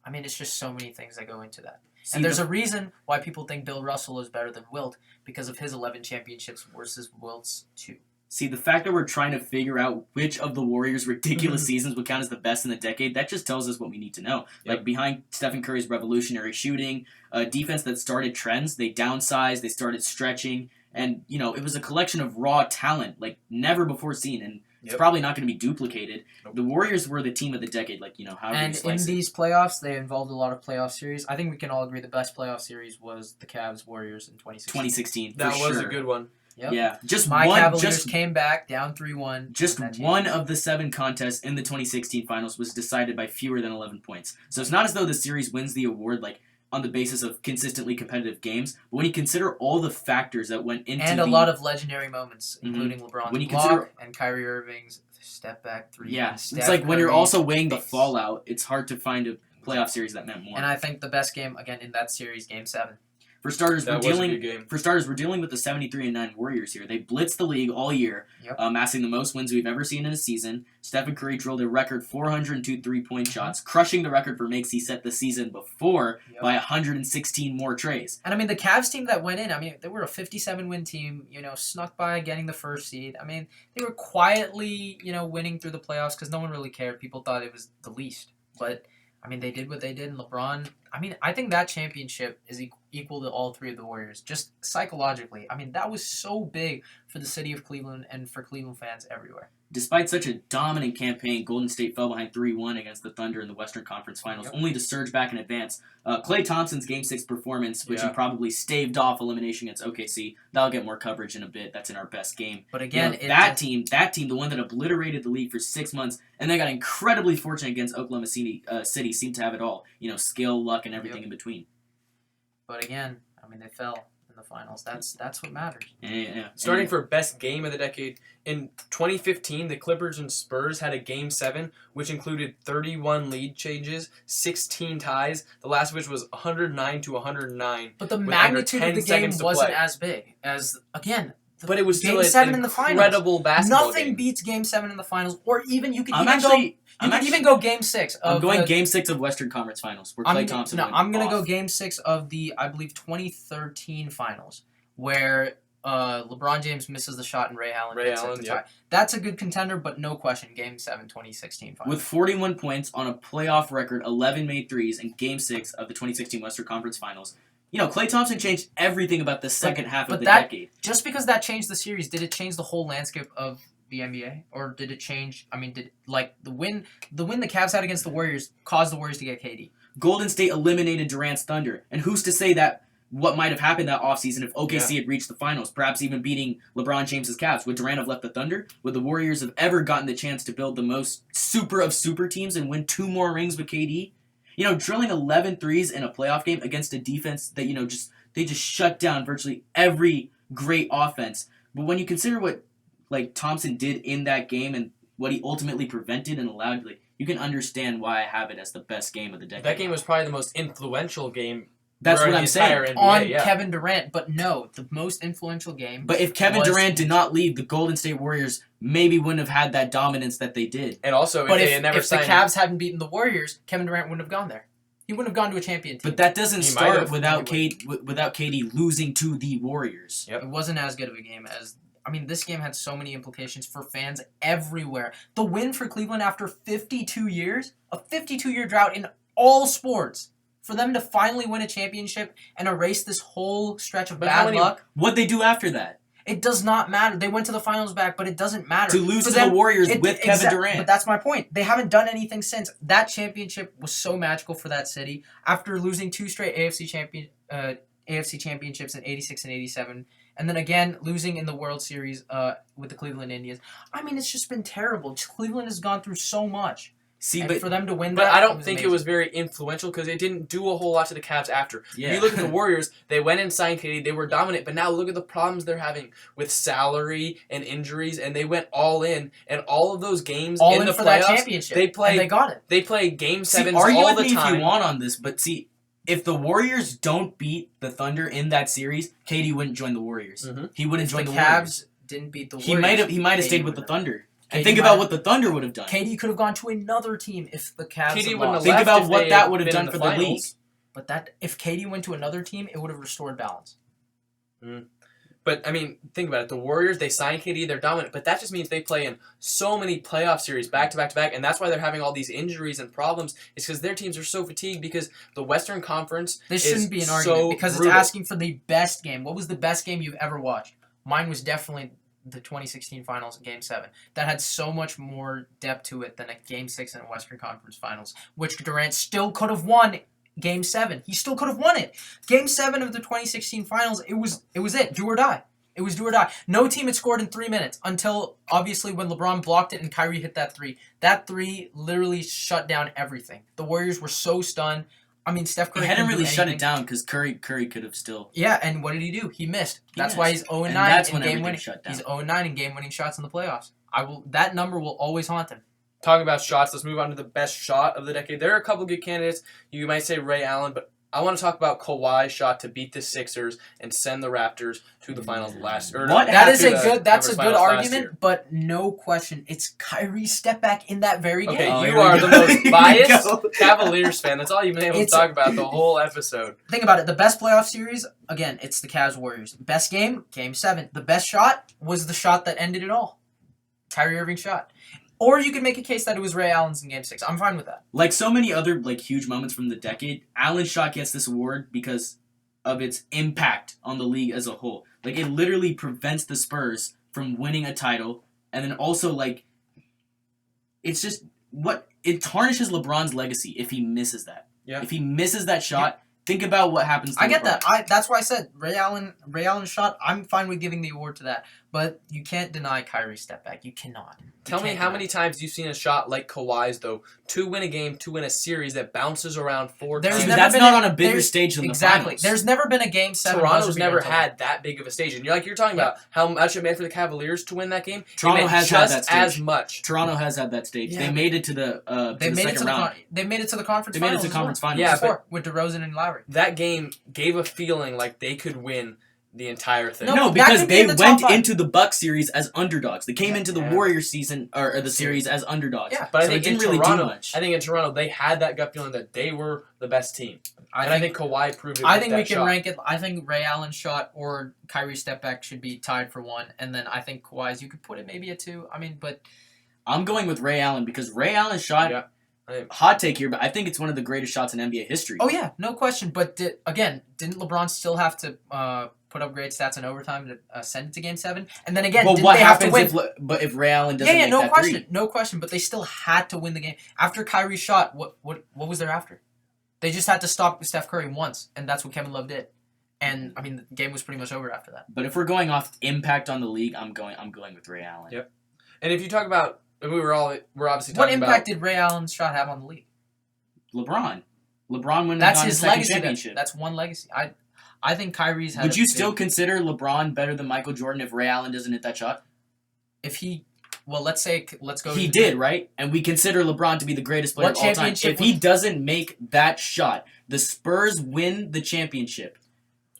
I mean, it's just so many things that go into that. And there's a reason why people think Bill Russell is better than Wilt because of his 11 championships versus Wilt's 2. See, the fact that we're trying to figure out which of the Warriors' ridiculous seasons would count as the best in the decade, that just tells us what we need to know. Yep. Like, behind Stephen Curry's revolutionary shooting, defense that started trends, they downsized, they started stretching, and, it was a collection of raw talent, like, never before seen, and it's probably not going to be duplicated. Nope. The Warriors were the team of the decade, however you And slice in it. these playoffs, they involved a lot of playoff series. I think we can all agree the best playoff series was the Cavs-Warriors in 2016. 2016, that for was sure. a good one. Yep. Yeah, just My one, Cavaliers came back down 3-1. Just in that one of the 7 contests in the 2016 finals was decided by fewer than 11 points. So it's not as though the series wins the award on the basis of consistently competitive games, but when you consider all the factors that went into and a lot of legendary moments, including LeBron's When you block consider- and Kyrie Irving's step back 3. Yeah, and it's Steph like when you're Curry. also weighing the fallout, it's hard to find a playoff series that meant more. And I think the best game, again, in that series, Game 7. For starters, That was a good game. we're dealing with the 73-9 Warriors here. They blitzed the league all year, Yep. amassing the most wins we've ever seen in a season. Stephen Curry drilled a record 402 three-point shots, crushing the record for makes he set the season before Yep. by 116 more trays. And I mean, the Cavs team that went in, I mean, they were a 57-win team, snuck by getting the first seed. I mean, they were quietly, winning through the playoffs because no one really cared. People thought it was the least. But, I mean, they did what they did. And LeBron, I mean, I think that championship is equal to all 3 of the Warriors, just psychologically. I mean, that was so big for the city of Cleveland and for Cleveland fans everywhere. Despite such a dominant campaign, Golden State fell behind 3-1 against the Thunder in the Western Conference Finals, Yep. only to surge back in advance. Klay Thompson's Game 6 performance, which Yeah. he probably staved off elimination against OKC, that'll get more coverage in a bit. That's in our best game. But again, that team, the one that obliterated the league for 6 months, and they got incredibly fortunate against Oklahoma City, seemed to have it all. Skill, luck, and everything in between. But again, I mean, they fell in the finals. That's what matters. Yeah. Starting for best game of the decade, in 2015, the Clippers and Spurs had a Game 7, which included 31 lead changes, 16 ties, the last of which was 109 to 109. But the With magnitude under of the 10 game seconds to wasn't play. as big as, again, But it was still Game 7 an in the finals. incredible basketball Nothing game. beats Game 7 in the finals, or even you could I'm even actually, even go Game 6. I'm Of going the, Game 6 of Western Conference Finals, where Klay Thompson went I'm gonna off. go Game 6 of the, I believe, 2013 finals, where LeBron James misses the shot and Ray Allen hits it to tie. Yep. That's a good contender, but no question, Game 7, 2016 finals. With 41 points on a playoff record, 11 made threes in Game 6 of the 2016 Western Conference Finals. Klay Thompson changed everything about the second half of the decade. Just because that changed the series, did it change the whole landscape of the NBA, or did it change? I mean, did the win the Cavs had against the Warriors caused the Warriors to get KD? Golden State eliminated Durant's Thunder, and who's to say that what might have happened that offseason if OKC had reached the finals, perhaps even beating LeBron James's Cavs? Would Durant have left the Thunder? Would the Warriors have ever gotten the chance to build the most super of super teams and win 2 more rings with KD? Drilling 11 threes in a playoff game against a defense that, they just shut down virtually every great offense. But when you consider what, Thompson did in that game and what he ultimately prevented and allowed, you can understand why I have it as the best game of the decade. That game was probably the most influential game. That's for what the I'm saying. entire NBA, On yeah. Kevin Durant, but no, the most influential game. But if Kevin was- Durant did not leave, the Golden State Warriors maybe wouldn't have had that dominance that they did. And also, But if they if had never the signed Cavs hadn't beaten the Warriors, Kevin Durant wouldn't have gone there. He wouldn't have gone to a champion team. But that doesn't He might start have. without He without KD losing to the Warriors. Yep. It wasn't as good of a game as... I mean, this game had so many implications for fans everywhere. The win for Cleveland after 52 years, a 52-year drought in all sports, for them to finally win a championship and erase this whole stretch of But how bad many- luck. What'd they do after that? It does not matter. They went to the finals back, but it doesn't matter. To lose For to them, the Warriors with Kevin Durant. But that's my point. They haven't done anything since. That championship was so magical for that city. After losing 2 straight AFC championships in 86 and 87, and then again losing in the World Series with the Cleveland Indians. I mean, it's just been terrible. Cleveland has gone through so much. See, And but for them to win But that, I don't think amazing. it was very influential because it didn't do a whole lot to the Cavs after. Yeah. If you look at the Warriors, they went and signed KD. They were dominant, but now look at the problems they're having with salary and injuries, and they went all in. And all of those games all in in the for that playoffs, championship. they play- and they got it. they play Game see, 7s argue all with the me if time. you want on this, but see, if the Warriors don't beat the Thunder in that series, KD wouldn't join the Warriors. Mhm. He wouldn't The join the Warriors. Cavs didn't beat the He Warriors. might have KD stayed with the would've. Thunder. And KD think might about have- what the Thunder would have done. KD could have gone to another team if the Cavs KD had wouldn't have lost. Think left about if what they that had would have been done in for the league. finals. But that if KD went to another team, it would have restored balance. But, I mean, think about it. The Warriors, they signed KD, they're dominant, but that just means they play in so many playoff series back to back to back, and that's why they're having all these injuries and problems, is because their teams are so fatigued because the Western Conference This is shouldn't be an so argument because brutal. it's asking for the best game. What was the best game you've ever watched? Mine was definitely the 2016 Finals, Game 7. That had so much more depth to it than a Game 6 in a Western Conference Finals, which Durant still could have won. Game 7, he still could have won it. Game 7 of the 2016 Finals, it was it. Do or die. It was do or die. No team had scored in 3 minutes until, obviously, when LeBron blocked it and Kyrie hit that 3. That 3 literally shut down everything. The Warriors were so stunned. I mean, Steph Curry He hadn't couldn't do really shut it anything. down because Curry could have still. Yeah, and what did he do? He missed. He That's why he's missed. 0 And 9 that's in when game everything winning. shut down. He's 0 9 in game winning shots in the playoffs. That number will always haunt him. Talking about shots, let's move on to the best shot of the decade. There are a couple good candidates. You might say Ray Allen, but I want to talk about Kawhi's shot to beat the Sixers and send the Raptors to the finals last. Or What That is to a the good. That's a conference good finals last argument, year. but no question, it's Kyrie's step back in that very game. Okay, Oh, you here we are go. the most Here we biased go. Cavaliers fan. That's all you've been able to It's- talk about the whole episode. Think about it. The best playoff series, again, it's the Cavs Warriors. Best game, Game 7. The best shot was the shot that ended it all. Kyrie Irving shot. Or you could make a case that it was Ray Allen's in Game 6. I'm fine with that. Like so many other huge moments from the decade, Allen's shot gets this award because of its impact on the league as a whole. Like it literally prevents the Spurs from winning a title, and then also it's just it tarnishes LeBron's legacy if he misses that. Yeah. If he misses that shot, think about what happens to I get LeBron. that. That's why I said Ray Allen's shot. I'm fine with giving the award to that. But you can't deny Kyrie's step back. You cannot. Tell me how many times you've seen a shot like Kawhi's, though, to win a game, to win a series that bounces around 4 There's times. See, never that's been not a- on a bigger there's- stage than Exactly. the finals. There's never been a Game 7. Toronto's buzzer never beater until had that big of a stage. And you're talking about how much it meant for the Cavaliers to win that game. Toronto it meant has had just that stage. as much. Toronto has had that stage. Yeah, They but- made it to the They made it second to round. they made it to the conference They made it finals. to as conference well. finals. Yeah, Before, with DeRozan and Lowry. That game gave a feeling like they could win the entire thing. No, No, that because could be they in the top went 5. into the Bucks series as underdogs. They came into the Yeah. Warriors season or the series as underdogs. Yeah, But I So think it didn't in really Toronto, do much. I think in Toronto they had that gut feeling that they were the best team, and I think Kawhi proved it. I with think that we can shot. rank it. I think Ray Allen's shot or Kyrie's step back should be tied for 1, and then I think Kawhi's. You could put it maybe a 2. I mean, but I'm going with Ray Allen because Ray Allen's shot. Yeah. I- Hot take here, but I think it's one of the greatest shots in NBA history. oh yeah, no question. But again, didn't LeBron still have to put up great stats in overtime to send it to Game 7? And then again, Well, didn't what they have to happens win? if Ray Allen doesn't Yeah, make no that question, three? no question. But they still had to win the game after Kyrie's shot. What was there after? They just had to stop Steph Curry once, and that's what Kevin Love did. And I mean, the game was pretty much over after that. But if we're going off impact on the league, I'm going with Ray Allen. Yep. And if you talk about, we're obviously What talking impact did Ray Allen's shot have on the league? LeBron winning That's on his second legacy. championship. That's one legacy. I think Kyrie's had. Would a you big- still consider LeBron better than Michael Jordan if Ray Allen doesn't hit that shot? if he? Well, let's go. He did, right? And we consider LeBron to be the greatest player What of all time. championship If he was- doesn't make that shot, the Spurs win the championship.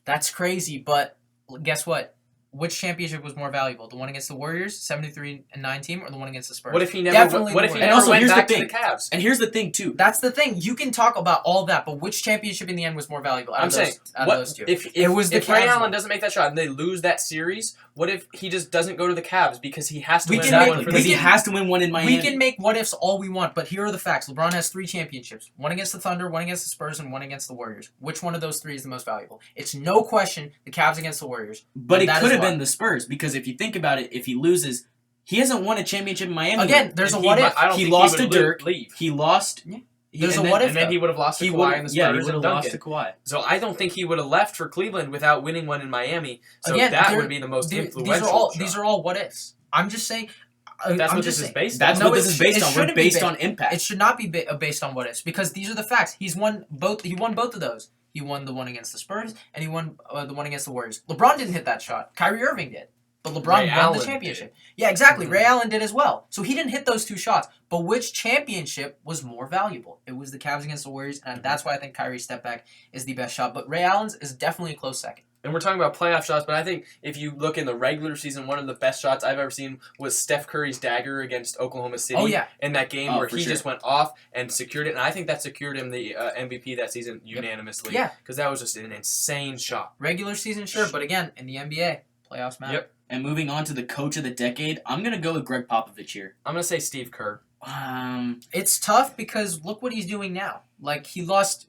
That's crazy, but guess what? Which championship was more valuable? The one against the Warriors, 73-9 team, or the one against the Spurs? What if he Definitely never? What the if he Warriors. And never also, went here's the back to thing. the Cavs? And here's the thing, too. That's the thing. You can talk about all that, but which championship in the end was more valuable? I'm saying, out of those two. if It was the if Ray Cavs Allen one. doesn't make that shot and they lose that series, what if he just doesn't go to the Cavs because he has to We win can that make- one for Because the he can- has to win one in Miami. We can make what ifs all we want, but here are the facts. LeBron has 3 championships: one against the Thunder, one against the Spurs, and one against the Warriors. Which one of those 3 is the most valuable? It's no question the Cavs against the Warriors. But it That could is have why. been the Spurs because if you think about it, if he loses, he hasn't won a championship in Miami. Again, yet. there's a And what if. I don't He think lost he would to Dirk. leave. He lost. Yeah. he- There's and a what then- if, And then he would have lost to He Kawhi would, and the Spurs yeah, he and would have Duncan. lost to Kawhi. So I don't think he would have left for Cleveland without winning one in Miami. So Again, that there- would be the most These influential. are all shot. these are all what ifs. I'm just saying. That's I'm what just this is saying, based That's on. what this is based it on. We're shouldn't be based on impact. It should not be based on what ifs because these are the facts. He won both of those. He won the one against the Spurs and he won the one against the Warriors. LeBron didn't hit that shot. Kyrie Irving did. But LeBron Ray won Allen the championship. Yeah, exactly. Ray Allen did as well. So he didn't hit those two shots. But which championship was more valuable? It was the Cavs against the Warriors, and that's why I think Kyrie's step back is the best shot. But Ray Allen's is definitely a close second. And we're talking about playoff shots, but I think if you look in the regular season, one of the best shots I've ever seen was Steph Curry's dagger against Oklahoma City Oh, yeah. in that game Oh, where for he sure. just went off and secured it. And I think that secured him the MVP that season unanimously. Yeah. Because that was just an insane shot. Regular season, sure. But again, in the NBA, playoffs matter. Yep. And moving on to the coach of the decade, I'm gonna go with Greg Popovich here. I'm going to say Steve Kerr. It's tough because look what he's doing now. Like he lost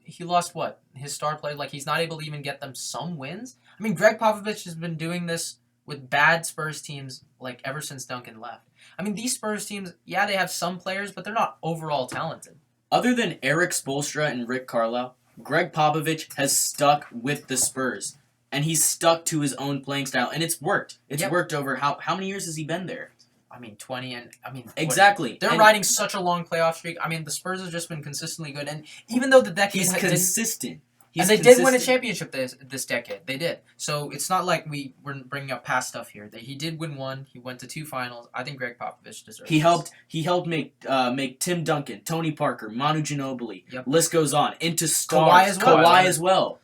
what? His star player. Like he's not able to even get them some wins. I mean, Greg Popovich has been doing this with bad Spurs teams like ever since Duncan left. I mean, these Spurs teams, yeah, they have some players, but they're not overall talented. Other than Eric Spoelstra and Rick Carlisle, Greg Popovich has stuck with the Spurs. And he's stuck to his own playing style. And it's worked. It's Yep. worked over how many years has he been there? I mean, 20 and I mean Exactly. They're And riding such a long playoff streak. I mean, the Spurs have just been consistently good, and even though the decade he's didn't- consistent. and they did win a championship this decade. They did. So it's not like we were bringing up past stuff here. He did win one. He went to 2 finals. I think Greg Popovich deserves. He this. helped make Tim Duncan, Tony Parker, Manu Ginobili. Yep. List goes on into stars. Kawhi as well. Kawhi as well.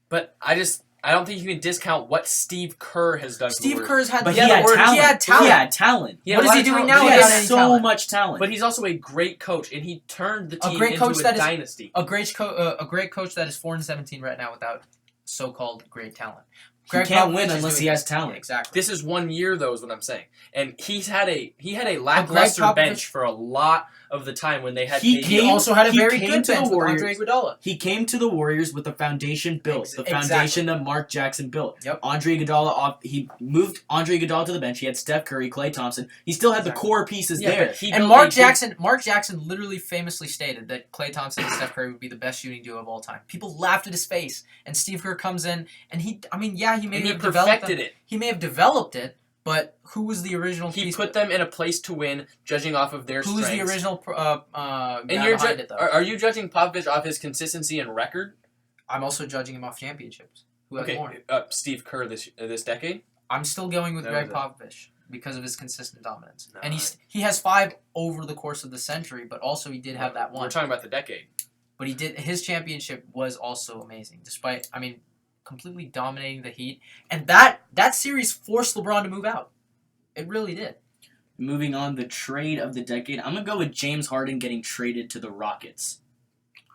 But I don't think you can discount what Steve Kerr has done. Steve Kerr's had. But yeah, he had the word- talent. He had talent. He had talent. He had What a is lot he of doing talent, now but He without has any so talent? much talent. But he's also a great coach, and he turned the team great into coach a that is- dynasty. A great coach that is 4-17 right now without so-called great talent. He Greg can't Popovich win is unless doing he has it. talent. Yeah, exactly. This is 1 year, though, is what I'm saying. And he had a lackluster Popovich- bench for a lot of the time when they had He KD. He also had a he very came good to the bench with Warriors. Andre Iguodala. He came to the Warriors with the foundation built, the Exactly. foundation that Mark Jackson built. Yep. Andre Iguodala, he moved Andre Iguodala to the bench. He had Steph Curry, Klay Thompson. He still had the Exactly. core pieces Yeah, there. but he And built Mark a Jackson literally famously stated that Klay Thompson and Steph Curry would be the best shooting duo of all time. People laughed at his face, and Steve Kerr comes in, and he may he have developed perfected it. He may have developed it, but who was the original? He piece put them in a place to win, judging off of their Who was strengths. the original guy And you're behind it, though? are you judging Popovich off his consistency and record? I'm also judging him off championships. Who has more? Steve Kerr this decade. I'm still going with That Greg was Popovich because of his consistent dominance, No, and he has 5 over the course of the century, but also he did have that We're one. talking about the decade. But his championship was also amazing, despite completely dominating the Heat, and that series forced LeBron to move out. It really did. Moving on, the trade of the decade. I'm gonna go with James Harden getting traded to the Rockets.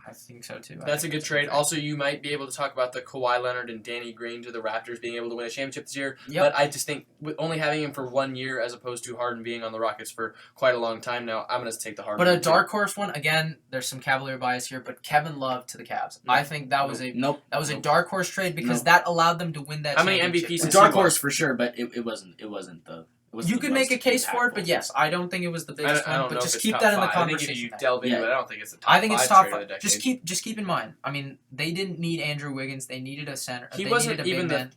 I think so too. That's a good trade. Also, you might be able to talk about the Kawhi Leonard and Danny Green to the Raptors being able to win a championship this year. Yep. But I just think with only having him for 1 year as opposed to Harden being on the Rockets for quite a long time now, I'm going to take the Harden. But a one, too. dark horse one again. There's some Cavalier bias here, but Kevin Love to the Cavs. I think that was a Nope. a dark horse trade because Nope. that allowed them to win that. How many championship. MVPs A has dark he won? horse for sure, but it wasn't the. It wasn't You the could make most a case for it, but impactful. yes, I don't think it was the I biggest don't one. But know if just it's keep top that in the five. I think if conversation. you delve into Yeah. it, I don't think it's the top I think it's 5 top trade of the 5. decade. Just keep in mind. I mean, they didn't need Andrew Wiggins. They needed a center. He they wasn't needed a even big the- man.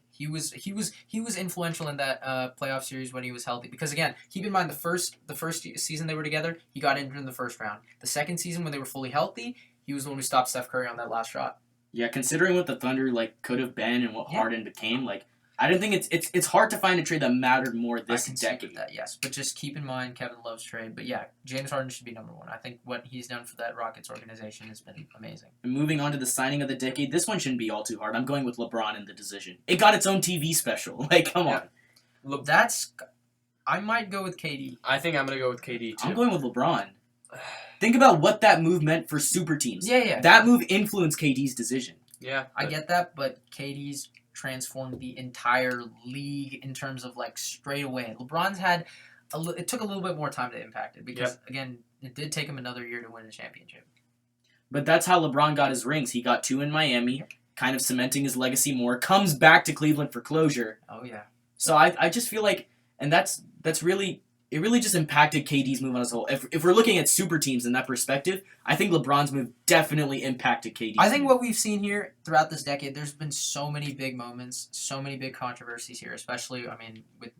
He was influential in that playoff series when he was healthy. Because again, keep in mind the first season they were together, he got injured in the first round. The second season when they were fully healthy, he was the one who stopped Steph Curry on that last shot. Yeah, considering what the Thunder could have been and what Yeah. Harden became, I don't think it's hard to find a trade that mattered more this I can see decade. that, yes. But just keep in mind Kevin Love's trade. But yeah, James Harden should be number 1. I think what he's done for that Rockets organization has been amazing. And moving on to the signing of the decade, this one shouldn't be all too hard. I'm going with LeBron in the decision. It got its own TV special. Come Yeah. on. I might go with KD. I think I'm going to go with KD, too. I'm going with LeBron. Think about what that move meant for super teams. Yeah. That move influenced KD's decision. Yeah. I get that, but KD's transformed the entire league in terms of straight away. LeBron's had it took a little bit more time to impact it because again, it did take him another year to win a championship. But that's how LeBron got his rings. He got 2 in Miami, kind of cementing his legacy more. Comes back to Cleveland for closure. Oh yeah. So I just feel like, and that's really, it really just impacted KD's move on as a whole. If we're looking at super teams in that perspective, I think LeBron's move definitely impacted KD's I think move. what we've seen here throughout this decade, there's been so many big moments, so many big controversies here, especially, I mean, with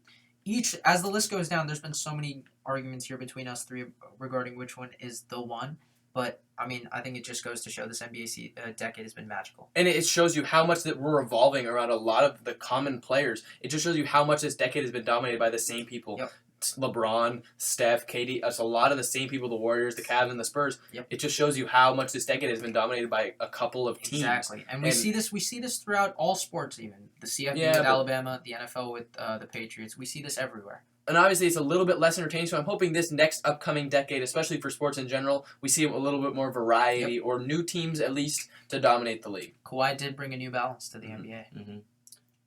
each, as the list goes down, there's been so many arguments here between us three regarding which one is the one. But, I mean, I think it just goes to show this NBA decade has been magical. And it shows you how much that we're evolving around a lot of the common players. It just shows you how much this decade has been dominated by the same people. Yep. LeBron, Steph, KD, it's a lot of the same people, the Warriors, the Cavs, and the Spurs. Yep. It just shows you how much this decade has been dominated by a couple of teams. Exactly. And we see this throughout all sports even. The CFP Yeah, with but- Alabama, the NFL with the Patriots. We see this everywhere. And obviously, it's a little bit less entertaining, so I'm hoping this next upcoming decade, especially for sports in general, we see a little bit more variety or new teams at least to dominate the league. Kawhi did bring a new balance to the NBA. Mm-hmm.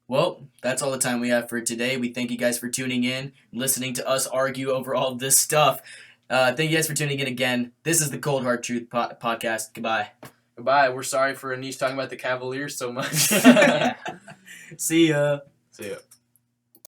Well, that's all the time we have for today. We thank you guys for tuning in, listening to us argue over all of this stuff. Thank you guys for tuning in again. This is the Cold Hard Truth podcast. Goodbye. Goodbye. We're sorry for Anish talking about the Cavaliers so much. See ya. See ya.